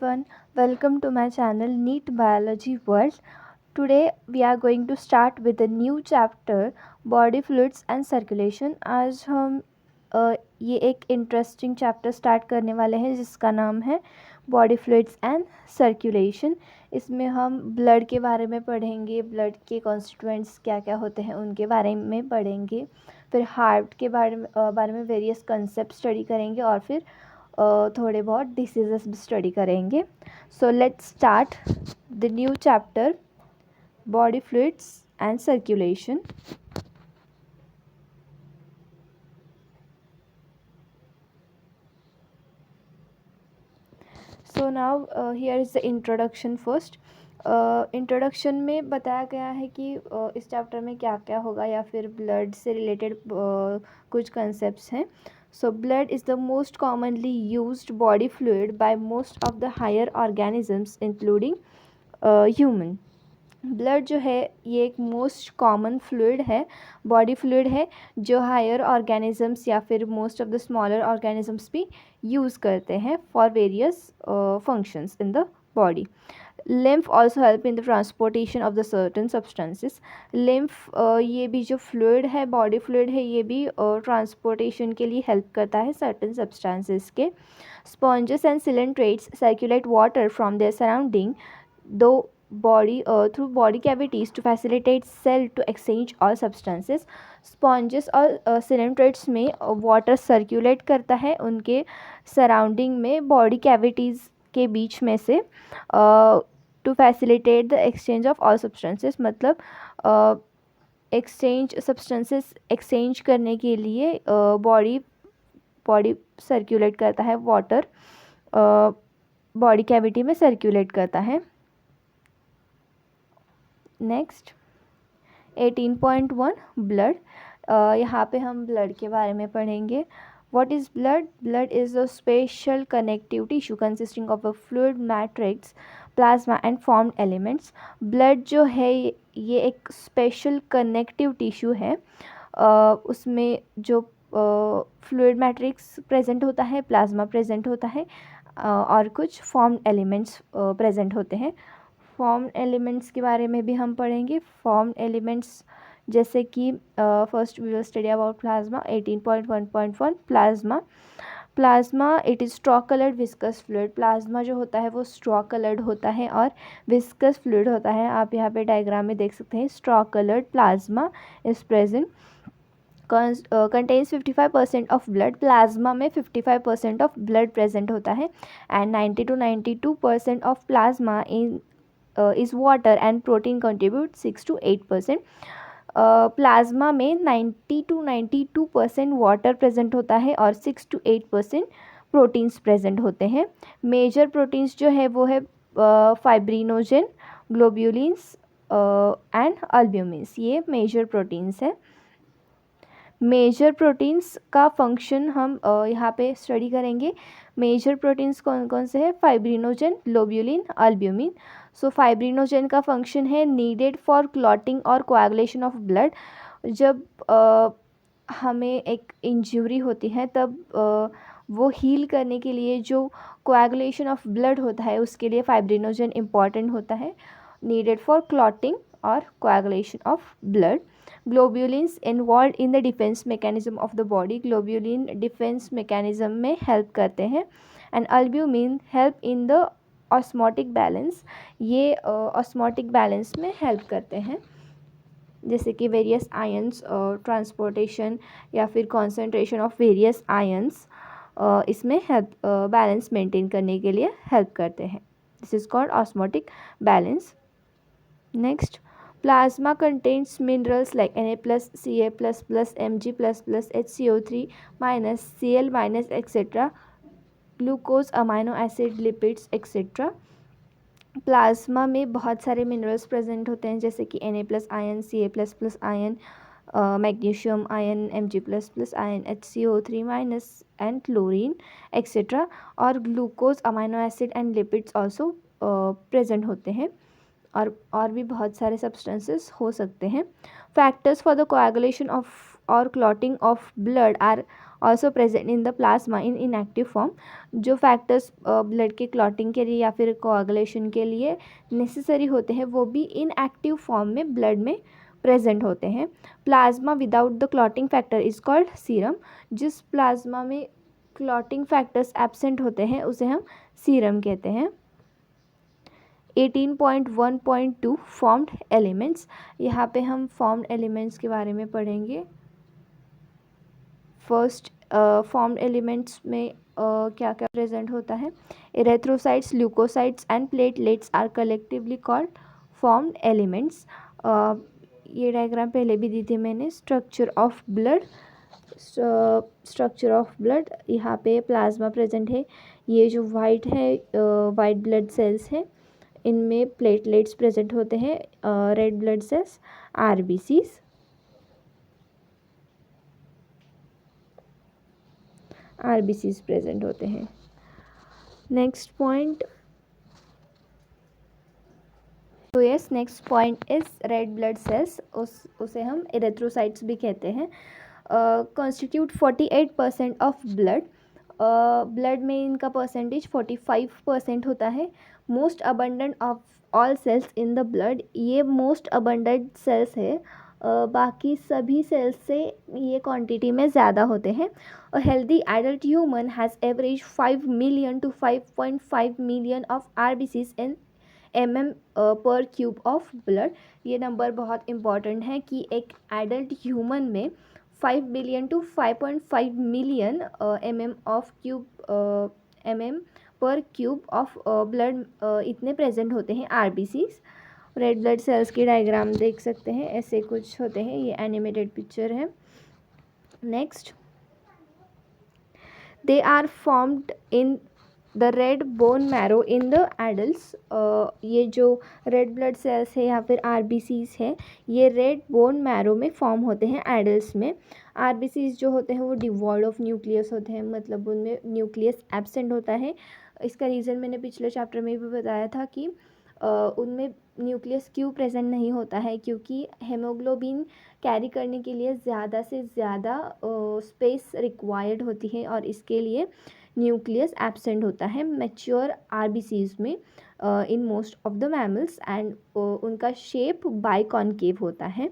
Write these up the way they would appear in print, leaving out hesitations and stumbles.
everyone, welcome to my channel Neat Biology World. Today we are going to start with a new chapter Body Fluids and Circulation. आज हम ये एक interesting chapter start करने वाले हैं जिसका नाम है बॉडी फ्लूइड्स एंड सर्कुलेशन. इसमें हम ब्लड के बारे में पढ़ेंगे, ब्लड के कॉन्स्टिट्यूएंट्स क्या क्या होते हैं उनके बारे में पढ़ेंगे, फिर हार्ट के बारे में वेरियस कंसेप्ट स्टडी करेंगे और फिर थोड़े बहुत डिसीजेस भी स्टडी करेंगे. So let's start the new chapter body fluids and circulation. So now here is the introduction first. Introduction में बताया गया है कि इस चैप्टर में क्या क्या होगा या फिर ब्लड से रिलेटेड कुछ कंसेप्ट्स हैं. So blood is the most commonly used body fluid by most of the higher organisms including human. Blood जो है ये एक मोस्ट कॉमन फ्लूइड है, बॉडी फ्लूइड है जो हायर ऑर्गेनिजम्स या फिर most of the smaller organisms भी यूज़ करते हैं for various functions in the body. Lymph also help in the transportation of the certain substances. Lymph ये भी जो फ्लूइड है, बॉडी फ्लूइड है, ये भी ट्रांसपोर्टेशन के लिए हेल्प करता है सर्टन सब्सटेंसेस के. Sponges and coelenterates circulate water from their surrounding दो body through body cavities to facilitate cell to exchange all substances. Sponges और सिलेंट्रेट्स में वाटर सर्कुलेट करता है उनके सराउंडिंग में बॉडी कैविटीज़ के बीच में से to facilitate the exchange of all substances. मतलब एक्सचेंज सब्सटेंसेस एक्सचेंज करने के लिए बॉडी सर्कुलेट करता है, वाटर बॉडी कैविटी में सर्कुलेट करता है. Next 18.1 blood. यहाँ पे हम ब्लड के बारे में पढ़ेंगे. What is blood? Blood is a special connective tissue consisting of a fluid matrix plasma and formed elements. Blood जो है ये एक स्पेशल कनेक्टिव टिश्यू है. उसमें जो फ्लूइड मैट्रिक्स प्रेजेंट होता है, प्लाज्मा प्रेजेंट होता है और कुछ फॉर्म्ड एलिमेंट्स प्रेजेंट होते हैं. फॉर्म एलिमेंट्स के बारे में भी हम पढ़ेंगे. फॉर्म एलिमेंट्स जैसे कि first we will study about plasma. 18.1.1 plasma. Plasma it is straw coloured viscous fluid. Plasma जो होता है वो स्ट्रॉ कलर्ड होता है और विस्कस फ्लूइड होता है. आप यहाँ पे डायग्राम में देख सकते हैं. Straw coloured plasma is present. Contains 55% of blood. Plasma में 55% ऑफ ब्लड प्रेजेंट होता है and 90 to 92% of plasma in is water and protein contribute 6 to 8%. Plasma में 90 to 92% वाटर प्रेजेंट होता है और 6 to 8% प्रोटीन्स प्रेजेंट होते हैं. मेजर प्रोटीन्स जो है वो है फाइब्रिनोजन, ग्लोब्यूलिन्स एंड अल्ब्यूमिन्स. ये मेजर प्रोटीन्स है. मेजर प्रोटीन्स का फंक्शन हम यहाँ पे स्टडी करेंगे. मेजर प्रोटीन्स कौन कौन से हैं? Fibrinogen, globulin, albumin. So fibrinogen का फंक्शन है नीडेड फॉर क्लॉटिंग और कोआगुलेशन ऑफ ब्लड. जब हमें एक इंजरी होती है तब वो हील करने के लिए जो कोआगुलेशन ऑफ ब्लड होता है उसके लिए फाइब्रिनोजन इम्पॉर्टेंट होता है, नीडेड फॉर क्लॉटिंग और coagulation of blood. ग्लोब्यूलिन्स involve in the defence mechanism of the body. Globulin defence mechanism में हेल्प करते हैं. And albumin help in the osmotic balance. ये ऑस्मोटिक बैलेंस में हेल्प करते हैं, जैसे कि वेरियस आयंस ट्रांसपोर्टेशन या फिर कॉन्सेंट्रेशन ऑफ वेरियस आयंस इसमें हेल्प बैलेंस मेंटेन करने के लिए हेल्प करते हैं. This is called osmotic balance. Next, plasma contains minerals like Na+, Ca++, Mg++, HCO3 minus, Cl minus etc. Glucose, amino acid, lipids etcetera. Plasma में बहुत सारे minerals present होते हैं जैसे कि Na+ ion, Ca++ ion, magnesium ion, Mg++ ion, HCO3 minus and chlorine etcetera. और glucose, amino acid and lipids also present होते हैं और भी बहुत सारे सब्सटेंसेस हो सकते हैं. Factors for the coagulation of और clotting of blood are also present in the plasma in inactive form. जो फैक्टर्स ब्लड के क्लॉटिंग के लिए या फिर कोआगुलेशन के लिए नेसेसरी होते हैं वो भी इनएक्टिव फॉर्म में ब्लड में प्रेजेंट होते हैं। Plasma without the clotting factor is called serum. जिस प्लाज्मा में क्लॉटिंग फैक्टर्स एब्सेंट होते हैं उसे हम सीरम कहते हैं। 18.1.2 फॉर्म्ड एलिमेंट्स। यहाँ पे हम फॉर्म्ड एलिमेंट्स के बारे में पढ़ेंगे। फर्स्ट फॉर्म्ड एलिमेंट्स में क्या क्या प्रेजेंट होता है। Erythrocytes, leucocytes and platelets are collectively called formed elements. ये डायग्राम पहले भी दी थी मैंने। Structure of blood, structure of blood, यहाँ पे प्लाज्मा प्रेजेंट है। ये जो वाइट है वाइट ब्लड सेल्स है, इनमें प्लेटलेट्स प्रेजेंट होते हैं। Red blood sales RBCs, RBCs present होते हैं। नेक्स्ट पॉइंट, तो yes next point is red blood sales. उसे हम एरेथ्रोसाइट्स भी कहते हैं। Constitute 48% of blood. ब्लड में इनका परसेंटेज 45% होता है। Most abundant of all cells in the blood, ये मोस्ट अबंडेंट सेल्स है। बाकी सभी सेल्स से ये क्वांटिटी में ज़्यादा होते हैं। A healthy adult human has average 5 million to 5.5 million of RBCs in per cube of blood. ये नंबर बहुत इंपॉर्टेंट है कि एक एडल्ट ह्यूमन में 5 billion to 5.5 million per cube of blood इतने प्रेजेंट होते हैं आरबीसीज। रेड ब्लड सेल्स की डायग्राम देख सकते हैं, ऐसे कुछ होते हैं। ये एनिमेटेड पिक्चर है। Next, they are formed in the red bone marrow in the adults. ये जो रेड ब्लड सेल्स है या फिर आरबीसीज है, ये रेड बोन मैरो में फॉर्म होते हैं एडल्ट्स में। आरबीसीज जो होते हैं वो डिवॉइड ऑफ न्यूक्लियस होते हैं, मतलब उनमें न्यूक्लियस एब्सेंट होता है। इसका रीज़न मैंने पिछले चैप्टर में भी बताया था कि उनमें न्यूक्लियस क्यों प्रेजेंट नहीं होता है, क्योंकि हेमोग्लोबिन कैरी करने के लिए ज़्यादा से ज़्यादा स्पेस रिक्वायर्ड होती है और इसके लिए न्यूक्लियस एब्सेंट होता है मैच्योर आरबीसीज में in most of the mammals. And उनका शेप बाइकॉन्केव होता है।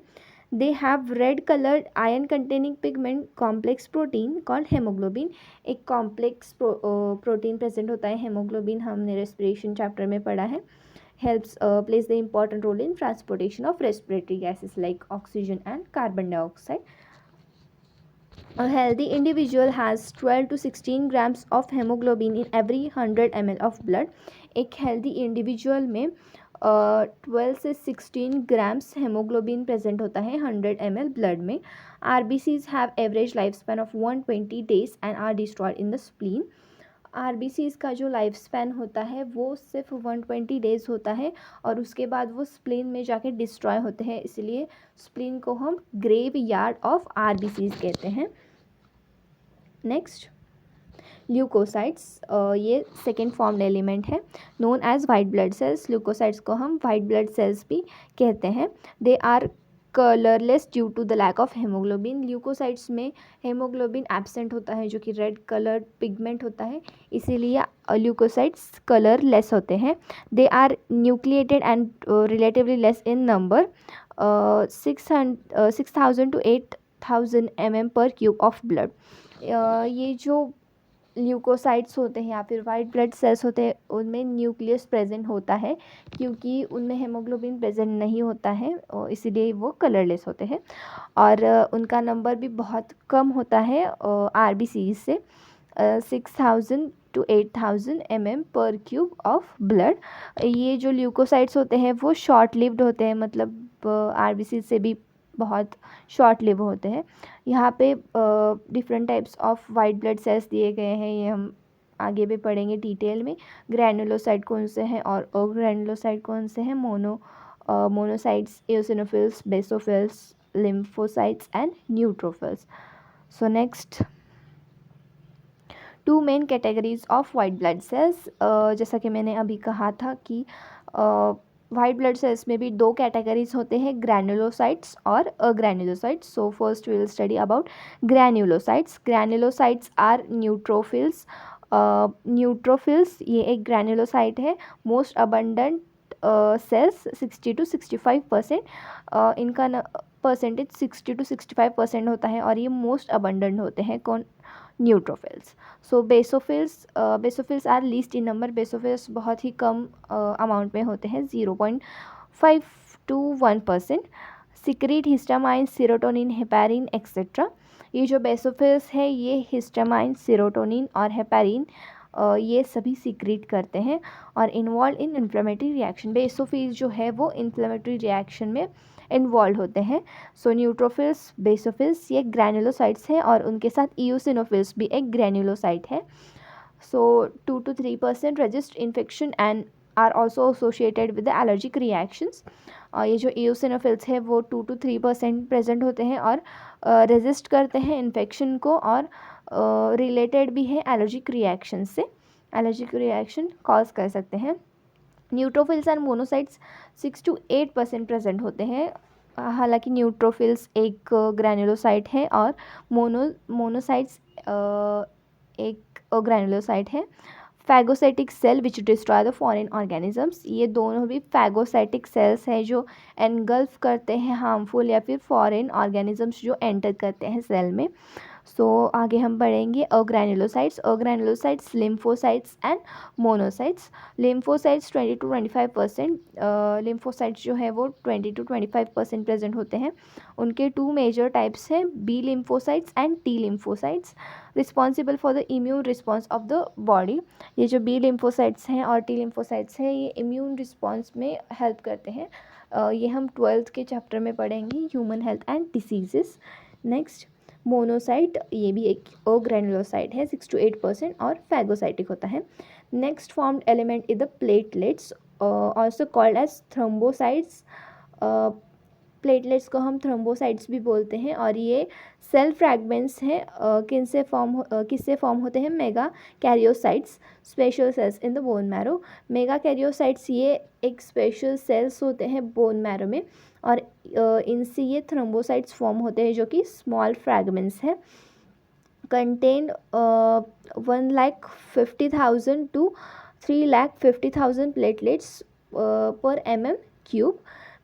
They have read coloured iron containing pigment complex protein called haemoglobin. एक कॉम्प्लेक्स प्रोटीन प्रेजेंट होता है हेमोग्लोबिन, हमने रेस्पिरेशन चैप्टर में पढ़ा है। helps plays the important role in transportation of respiratory gases like oxygen and carbon dioxide. A healthy individual has 12 to 16 grams of hemoglobin in every 100 ml of blood. एक healthy individual में 12 से 16 grams haemoglobin present होता है 100 ml blood में। RBCs have average lifespan of 120 days and are destroyed in the spleen. RBCs का जो life span होता है वो सिर्फ 120 डेज़ होता है और उसके बाद वो स्प्लीन में जाके डिस्ट्रॉय होते हैं, इसलिए स्प्लीन को हम ग्रेव यार्ड ऑफ आरबीसीज कहते हैं। नेक्स्ट, ल्यूकोसाइट्स, ये सेकेंड फॉर्म्ड एलिमेंट है known as white blood cells. Leucocytes को हम वाइट ब्लड सेल्स भी कहते हैं। They are colourless due to the lack of haemoglobin. Leucocytes में हेमोग्लोबिन एब्सेंट होता है जो कि रेड कलर पिगमेंट होता है, इसीलिए ल्यूकोसाइट्स कलरलेस होते हैं। They are nucleated and relatively less in number, 6,000 to 8,000 mm per cube of blood. ये जो ल्यूकोसाइट्स होते हैं या फिर वाइट ब्लड सेल्स होते हैं उनमें न्यूक्लियस प्रेजेंट होता है, क्योंकि उनमें हेमोग्लोबिन प्रेजेंट नहीं होता है और इसीलिए वो कलरलेस होते हैं। और उनका नंबर भी बहुत कम होता है आरबीसीज से, 6,000 to 8,000 mm per cube of blood. ये जो ल्यूकोसाइट्स होते हैं वो शॉर्ट लिव्ड होते हैं, मतलब आरबीसीज से भी बहुत शॉर्ट लिव होते हैं। यहाँ पे different types of white blood sales दिए गए हैं, ये हम आगे भी पढ़ेंगे डिटेल में। ग्रैनुलोसाइट कौन से हैं और ग्रैनुलोसाइट कौन से हैं। Monocytes, eosinophils, basophils, lymphocytes and neutrophils. So next, two main categories of white blood cells. जैसा कि मैंने अभी कहा था कि वाइट ब्लड सेल्स में भी दो कैटेगरीज होते हैं, ग्रैन्युलोसाइट्स और agranulocytes. So first we will study about granulocytes. Granulocytes are neutrophils. Neutrophils ये एक ग्रैन्युलोसाइट है. Most abundant cells 60-65%. इनका परसेंटेज 60-65% होता है और ये मोस्ट अबंडेंट होते हैं. कौन? Neutrophils. So basophils are least in number. Basophils बहुत ही कम अमाउंट में होते हैं, 0.5 to 1%. Secrete histamine, serotonin, heparin etcetera. ये जो बेसोफिल्स है ये हिस्टामाइन, सीरोटोनिन और हेपारिन ये सभी सीक्रेट करते हैं और involve in inflammatory reaction. Basophils जो है वो इन्फ्लेमेटरी रिएक्शन में इन्वॉल्व होते हैं. सो न्यूट्रोफिल्स, बेसोफिल्स ये ग्रैन्युलोसाइट्स हैं और उनके साथ इओसिनोफिल्स भी एक ग्रैन्युलोसाइट है. So 2-3% resist infection and are also associated with the allergic reactions. ये जो इओसिनोफिल्स है वो 2-3% प्रेजेंट होते हैं और रेजिस्ट करते हैं इन्फेक्शन को और रिलेटेड भी है एलर्जिक रिएक्शन से. एलर्जिक रिएक्शन कॉज कर सकते हैं. न्यूट्रोफिल्स एंड मोनोसाइट्स 6-8% प्रेजेंट होते हैं. हालांकि न्यूट्रोफिल्स एक ग्रैन्युलोसाइट है और मोनोसाइट्स एक ग्रैन्युलोसाइट है. Phagocytic cell which destroy the foreign organisms. ये दोनों भी फैगोसाइटिक सेल्स हैं जो एनगल्फ करते हैं हार्मफुल या फिर फॉरेन ऑर्गेनिजम्स जो एंटर करते हैं सेल में. सो आगे हम पढ़ेंगे agranulocytes. Agranulocytes, lymphocytes and monocytes. Lymphocytes 20-25%. Lymphocytes जो है वो 20-25% प्रेजेंट होते हैं. उनके टू मेजर टाइप्स हैं, B lymphocytes and T lymphocytes, responsible for the immune response of the body. ये जो बी लिम्फोसाइट्स हैं और टी लिम्फोसाइट्स हैं ये इम्यून रिस्पॉन्स में हेल्प करते हैं. ये हम 12th के चैप्टर में पढ़ेंगे, human health and diseases. Next monocyte, ये भी एक अग्रैन्युलोसाइट है, 6-8% और फैगोसाइटिक होता है. Next formed element is the platelets, also called as thrombocytes. Platelets को हम थ्रोम्बोसाइट्स भी बोलते हैं और ये सेल फ्रैगमेंट्स हैं. किससे फॉर्म होते हैं? Mega karyocytes, special cells in the bone marrow. Mega karyocytes ये एक स्पेशल सेल्स होते हैं बोन मैरो में और इनसे ये थ्रोम्बोसाइट्स फॉर्म होते हैं जो कि स्मॉल फ्रैगमेंट्स हैं. कंटेन 1,50,000 to 3,50,000 प्लेटलेट्स पर mm3.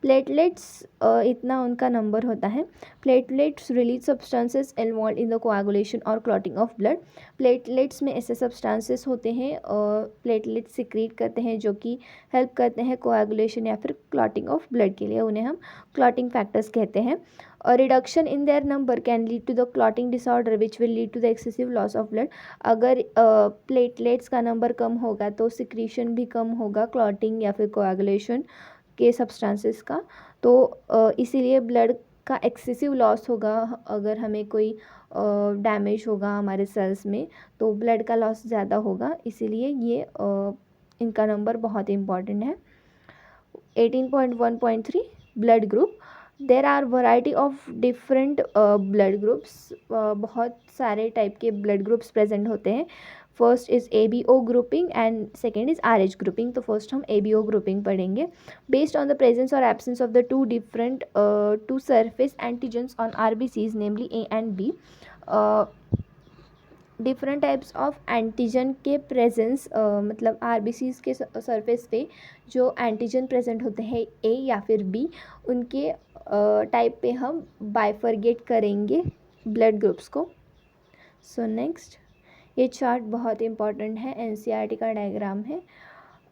प्लेटलेट्स इतना उनका नंबर होता है. Platelets release substances involve in the coagulation और क्लॉटिंग ऑफ ब्लड. प्लेटलेट्स में ऐसे सब्सटेंसेस होते हैं प्लेटलेट्स सिक्रीट करते हैं जो कि हेल्प करते हैं कोआगुलेशन या फिर क्लॉटिंग ऑफ ब्लड के लिए. उन्हें हम क्लॉटिंग फैक्टर्स कहते हैं. A reduction in their number can lead to the clotting disorder which will lead to the excessive loss of blood. अगर प्लेटलेट्स का नंबर कम होगा तो सिक्रीशन भी कम होगा, क्लॉटिंग या फिर कोआगुलेशन के सब्सटेंसेस का. तो इसीलिए ब्लड का एक्सेसिव लॉस होगा. अगर हमें कोई डैमेज होगा हमारे सेल्स में तो ब्लड का लॉस ज़्यादा होगा. इसीलिए ये इनका नंबर बहुत इंपॉर्टेंट है. 18.1.3 blood group. There are variety of different blood groups. बहुत सारे टाइप के ब्लड ग्रुप्स प्रेजेंट होते हैं. First is ABO grouping and second is RH grouping. तो फर्स्ट हम ABO ग्रुपिंग पढ़ेंगे. बेस्ड ऑन द प्रेजेंस और absence of the two surface antigens on RBCs namely A and B. Different types of antigen के presence मतलब RBCs के surface पे जो antigen present होते हैं A या फिर B, उनके टाइप पे हम बाइफरगेट करेंगे ब्लड ग्रुप्स को. सो नेक्स्ट ये चार्ट बहुत इंपॉर्टेंट है, NCERT का डायग्राम है.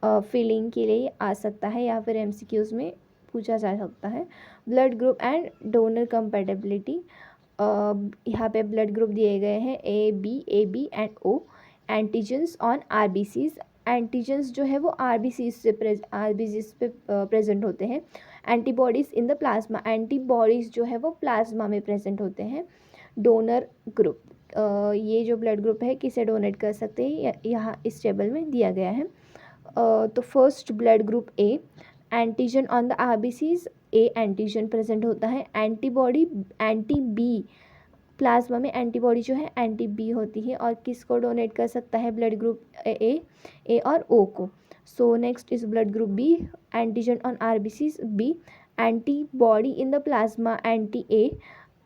फिलिंग के लिए आ सकता है या फिर MCQs में पूछा जा सकता है. Blood group and donor compatibility. यहाँ पे ब्लड ग्रुप दिए गए हैं A, B and O. Antigens on RBCs. Antigens जो है वो RBCs पे प्रेजेंट होते हैं. Antibodies in the plasma. Antibodies जो है वो प्लाज्मा में प्रेजेंट होते हैं. Donor group. ये जो ब्लड ग्रुप है किसे डोनेट कर सकते हैं यहाँ इस टेबल में दिया गया है. तो first blood group A. Antigen on the RBCs. A antigen present होता है. एंटी B प्लाज्मा में एंटीबॉडी जो है एंटी बी होती है, और किसको डोनेट कर सकता है ब्लड ग्रुप ए और ओ को. So next is blood group B, antigen on RBC B, antibody in the plasma anti A,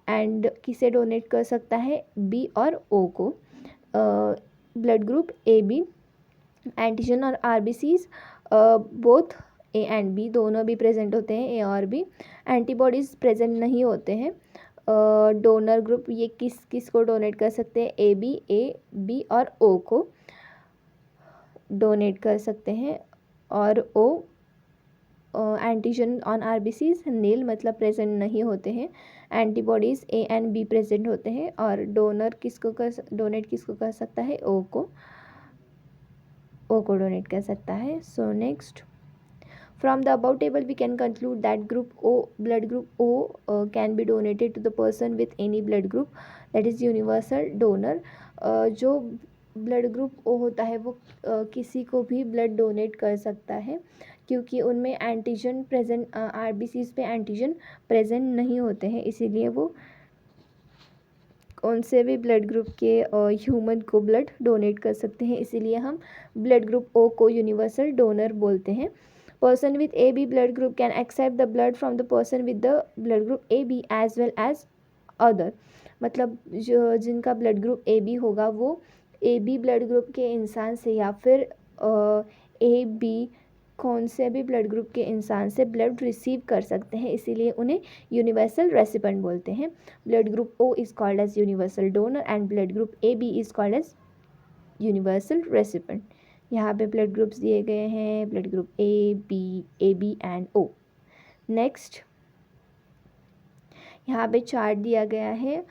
and किसे डोनेट कर सकता है बी और ओ को. Blood group A B, antigen और RBCs both A and B, दोनों भी प्रेजेंट होते हैं, ए और बी. एंटीबॉडीज़ प्रेजेंट नहीं होते हैं. डोनर ग्रुप ये किस को डोनेट कर सकते हैं, ए बी और ओ को डोनेट कर सकते हैं. और ओ एंटीजन ऑन आरबीसीज नील, मतलब प्रेजेंट नहीं होते हैं. Antibodies A and be present होते हैं. और डोनर डोनेट किसको कर सकता है, ओ को डोनेट कर सकता है. So next, from the above table we can conclude that blood group O can be donated to the person with any blood group, that is universal donor. जो ब्लड ग्रुप ओ होता है वो किसी को भी ब्लड डोनेट कर सकता है, क्योंकि उनमें एंटीजन प्रेजेंट, आरबीसीज पे एंटीजन प्रेजेंट नहीं होते हैं, इसीलिए वो कौन से भी ब्लड ग्रुप के ह्यूमन को ब्लड डोनेट कर सकते हैं. इसीलिए हम ब्लड ग्रुप ओ को यूनिवर्सल डोनर बोलते हैं. Person with AB blood group can accept the blood from the person with the blood group AB as well as other. मतलब जो जिनका ब्लड ग्रुप AB होगा वो AB ब्लड ग्रुप के इंसान से या फिर AB कौन से भी ब्लड ग्रुप के इंसान से ब्लड रिसीव कर सकते हैं, इसीलिए उन्हें यूनिवर्सल रेसिपेंट बोलते हैं. Blood group O is called as universal donor and blood group AB is called as universal recipient. यहाँ पे ब्लड ग्रुप्स दिए गए हैं, blood group A B and O. Next यहाँ पे चार्ट दिया गया है.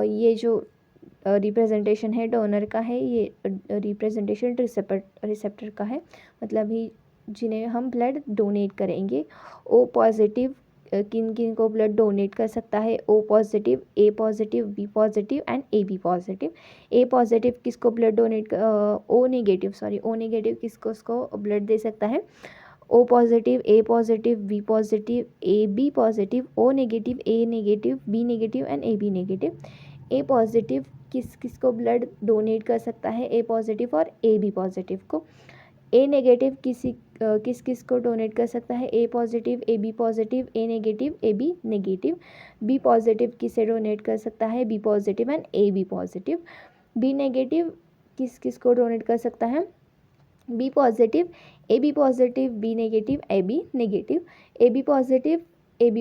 ये जो रिप्रेजेंटेशन है डोनर का है, ये रिप्रेजेंटेशन रिसेप्टर का है, मतलब ही जिन्हें हम ब्लड डोनेट करेंगे. ओ पॉजिटिव किन किन को ब्लड डोनेट कर सकता है, O positive, A positive, B positive and A B positive. A positive किसको ब्लड डोनेट, ओ नेगेटिव किसको ब्लड दे सकता है, O positive, A positive, B positive, A B positive, O negative, A negative, B negative and A B negative. A positive किसको blood donate कर सकता है, A positive और ए बी पॉजिटिव को. ए नेगेटिव किस को डोनेट कर सकता है, A positive, A B positive, A negative, A B negative. B positive किसे डोनेट कर सकता है, B positive and A B positive. B negative किस को डोनेट कर सकता है, B positive, A B positive, B negative, A B negative. A B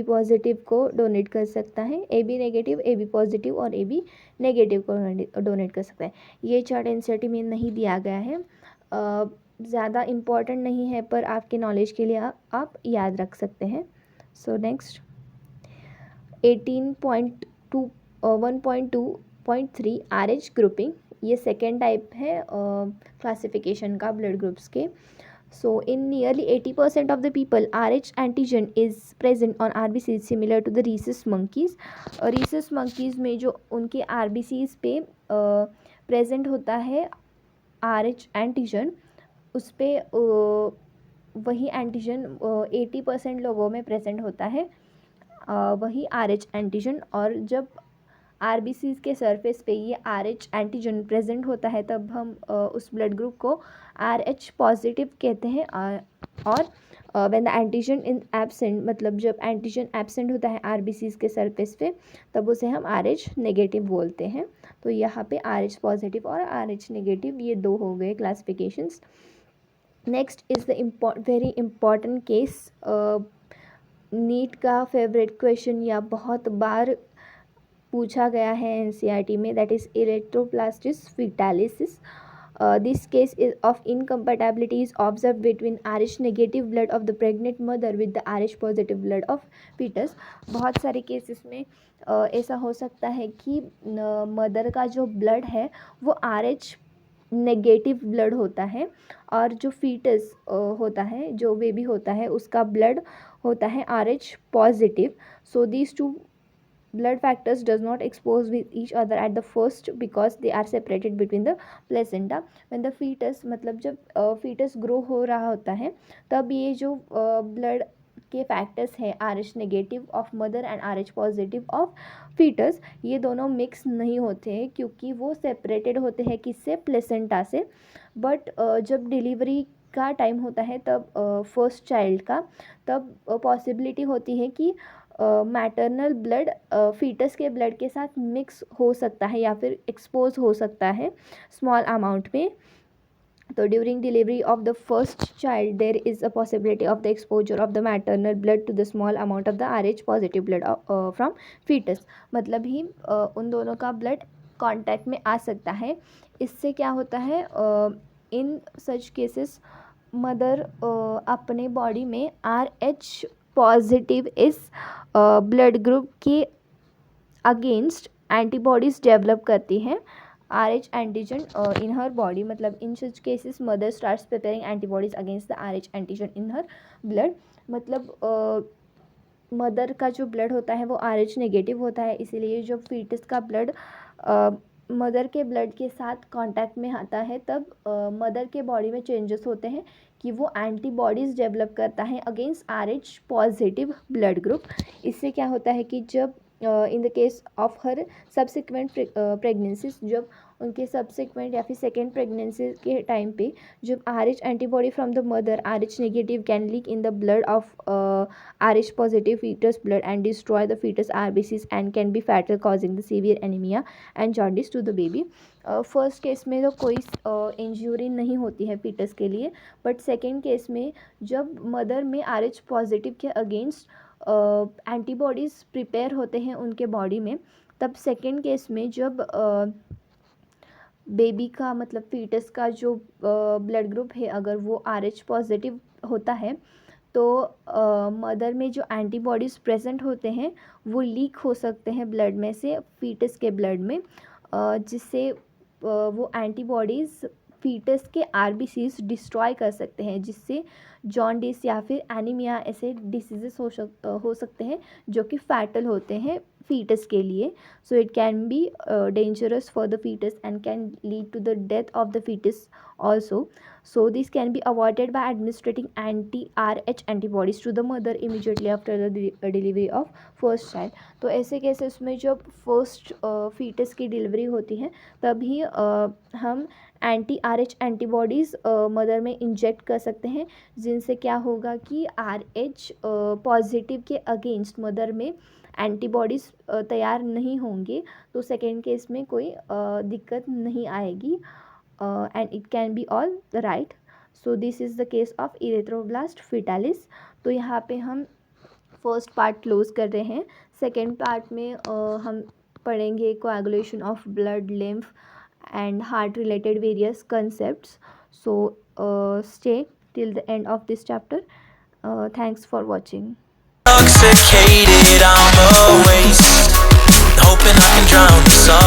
positive को डोनेट कर सकता है, A B negative, A B positive और ए बी नेगेटिव को डोनेट कर सकता है. ये चार्ट एनसीईआरटी में नहीं दिया गया है, ज़्यादा इम्पॉर्टेंट नहीं है, पर आपके नॉलेज के लिए आप याद रख सकते हैं. सो नेक्स्ट 1.2.3 RH ग्रुपिंग, ये सेकेंड टाइप है क्लासिफिकेशन का ब्लड ग्रुप्स के. So in nearly 80% of the people RH antigen is present on RBCs similar to the rhesus monkeys. Rhesus monkeys में जो उनके RBCs पे प्रेजेंट होता है RH एंटीजन, उस पर वही एंटीजन 80% लोगों में प्रेजेंट होता है, वही RH एंटीजन. और जब RBCs के सरफेस पे ये RH एंटीजन प्रेजेंट होता है, तब हम उस ब्लड ग्रुप को RH पॉजिटिव कहते हैं. और when the antigen in absent, मतलब जब एंटीजन एब्सेंट होता है RBCs के सरफेस पे, तब उसे हम RH नेगेटिव बोलते हैं. तो यहाँ पे RH पॉजिटिव और RH नेगेटिव ये दो हो गए classifications. Next is the very important case, NEET का फेवरेट क्वेश्चन या बहुत बार पूछा गया है एनसीईआरटी में, that is erythroblastosis fetalis. This case is of incompatibility is observe between RH negative blood of the pregnant mother with the RH positive blood of foetus. बहुत सारे केसेस में ऐसा हो सकता है कि मदर का जो ब्लड है वो RH नेगेटिव ब्लड होता है, और जो फीटस होता है, जो बेबी होता है, उसका ब्लड होता है RH positive. So these two blood factors does not expose with each other at the first because they are separated between the placenta. when the fetus, मतलब जब fetus grow हो रहा होता है, तब ये जो blood के फैक्टर्स हैं RH negative of mother and RH positive of foetus, ये दोनों मिक्स नहीं होते हैं क्योंकि वो सेपरेटेड होते हैं किससे, प्लेसेंटा से। बट जब डिलीवरी का टाइम होता है तब फर्स्ट चाइल्ड का, तब पॉसिबिलिटी होती है कि मैटरनल ब्लड फीटस के ब्लड के साथ मिक्स हो सकता है या फिर एक्सपोज हो सकता है स्मॉल अमाउंट में। तो during delivery of the first child there is a possibility of the exposure of the maternal blood to the small amount of the RH positive blood from foetus, मतलब ही उन दोनों का ब्लड कांटेक्ट में आ सकता है। इससे क्या होता है, इन सच केसेस मदर अपने बॉडी में RH पॉजिटिव इस ब्लड ग्रुप के अगेंस्ट एंटीबॉडीज़ डेवलप करती हैं, RH antigen in her body, मतलब in such cases mother starts preparing antibodies against the RH antigen in her blood. मतलब mother का जो ब्लड होता है वो RH नेगेटिव होता है, इसीलिए जब फीटस का ब्लड मदर के ब्लड के साथ कांटेक्ट में आता है तब मदर के बॉडी में चेंजेस होते हैं कि वो एंटीबॉडीज़ डेवलप करता है against RH positive blood group. इससे क्या होता है कि जब in the case of her subsequent pregnancies, जब उनके सब्सिक्वेंट या फिर सेकेंड प्रेगनेंसी के टाइम पे जब RH antibody from the mother RH negative can leak in the blood of RH positive fetus blood and destroy the fetus RBCs and can be fatal causing the severe anemia and jaundice to the baby। First case में तो कोई injury नहीं होती है foetus के लिए, but second case में जब मदर में RH पॉजिटिव के अगेंस्ट एंटीबॉडीज़ प्रिपेयर होते हैं उनके बॉडी में, तब सेकेंड केस में जब बेबी का मतलब फीटस का जो ब्लड ग्रुप है अगर वो RH पॉजिटिव होता है तो मदर में जो एंटीबॉडीज़ प्रेजेंट होते हैं वो लीक हो सकते हैं ब्लड में से फीटस के ब्लड में, जिससे वो एंटीबॉडीज़ फीटस के RBCs डिस्ट्रॉय कर सकते हैं, जिससे जॉन्डिस या फिर एनीमिया ऐसे डिसीजेस हो सकते हैं जो कि फैटल होते हैं फीटस के लिए। So it can be dangerous for the foetus and can lead to the death of the foetus also. So this can be avoided by administering anti-RH antibodies to the mother immediately after the delivery of first child। तो ऐसे cases में जब first foetus की delivery होती है तभी हम anti-RH antibodies mother में इंजेक्ट कर सकते हैं, जिनसे क्या होगा कि RH पॉजिटिव के अगेंस्ट मदर में एंटीबॉडीज़ तैयार नहीं होंगे, तो सेकेंड केस में कोई दिक्कत नहीं आएगी and it can be all right। so this is the case of erythroblast fetalis। तो यहाँ पे हम फर्स्ट पार्ट क्लोज कर रहे हैं। सेकेंड पार्ट में हम पढ़ेंगे coagulation of blood, lymph and heart related various concepts। so stay till the end of this chapter। thanks for watching। Intoxicated, I'm a waste, hoping I can drown the sun.